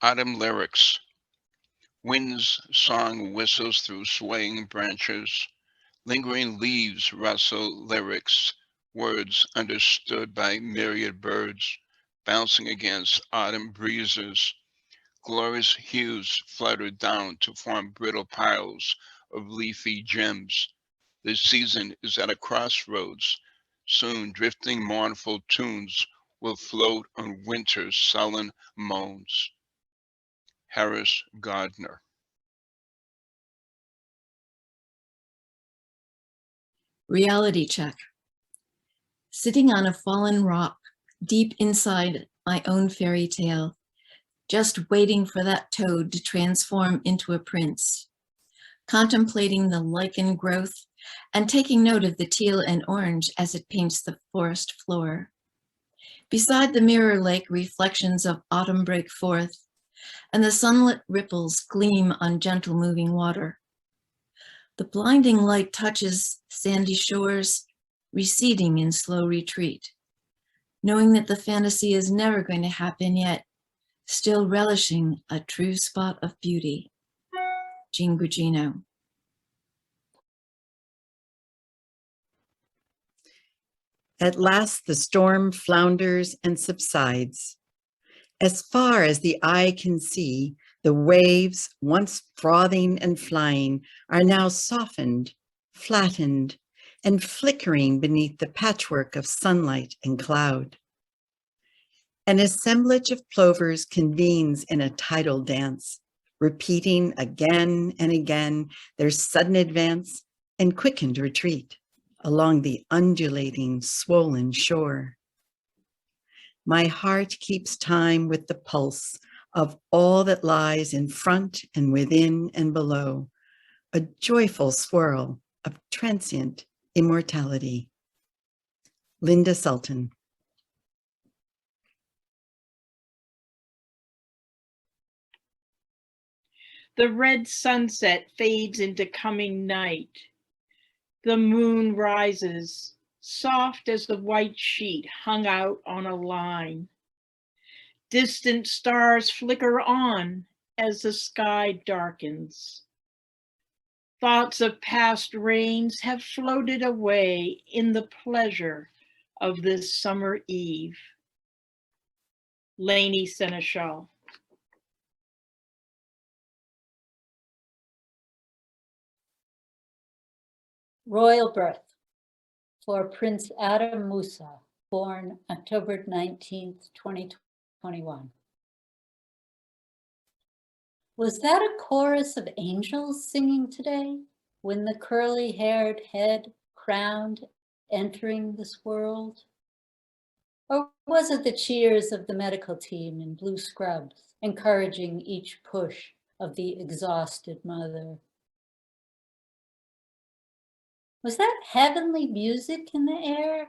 Autumn lyrics. Wind's song whistles through swaying branches. Lingering leaves rustle lyrics, words understood by myriad birds, bouncing against autumn breezes. Glorious hues flutter down to form brittle piles of leafy gems. The season is at a crossroads. Soon drifting mournful tunes will float on winter's sullen moans. Harris Gardner. Reality check. Sitting on a fallen rock, deep inside my own fairy tale, just waiting for that toad to transform into a prince, contemplating the lichen growth and taking note of the teal and orange as it paints the forest floor. Beside the mirror lake, reflections of autumn break forth, and the sunlit ripples gleam on gentle moving water. The blinding light touches sandy shores, receding in slow retreat, knowing that the fantasy is never going to happen yet, still relishing a true spot of beauty. Jeanne Gugino. At last the storm flounders and subsides. As far as the eye can see, the waves, once frothing and flying, are now softened, flattened, and flickering beneath the patchwork of sunlight and cloud. An assemblage of plovers convenes in a tidal dance, repeating again and again their sudden advance and quickened retreat along the undulating, swollen shore. My heart keeps time with the pulse of all that lies in front and within and below, a joyful swirl of transient immortality. Linda Sultan. The red sunset fades into coming night. The moon rises, soft as the white sheet hung out on a line. Distant stars flicker on as the sky darkens. Thoughts of past rains have floated away in the pleasure of this summer eve. Lainie, Senechal. Royal birth for Prince Adam Musa, born October 19th, 2021. Was that a chorus of angels singing today when the curly-haired head crowned entering this world? Or was it the cheers of the medical team in blue scrubs encouraging each push of the exhausted mother? Was that heavenly music in the air?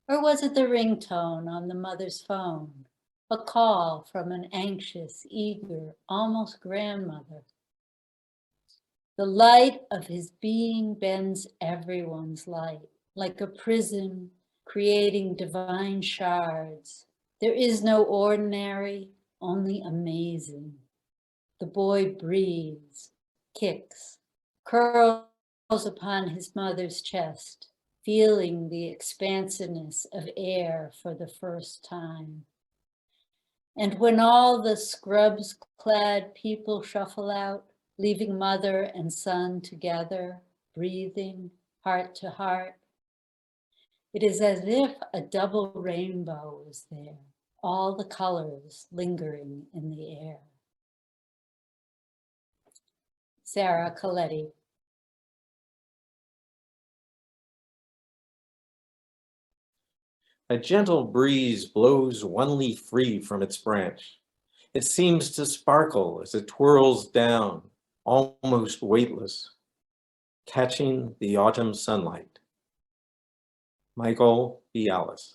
Or was it the ringtone on the mother's phone, a call from an anxious, eager, almost grandmother? The light of his being bends everyone's light, like a prism creating divine shards. There is no ordinary, only amazing. The boy breathes, kicks, curls upon his mother's chest, feeling the expansiveness of air for the first time. And when all the scrubs-clad people shuffle out, leaving mother and son together, breathing heart to heart, it is as if a double rainbow is there, all the colors lingering in the air. Sarah Coletti. A gentle breeze blows one leaf free from its branch. It seems to sparkle as it twirls down, almost weightless, catching the autumn sunlight. Michael Biales.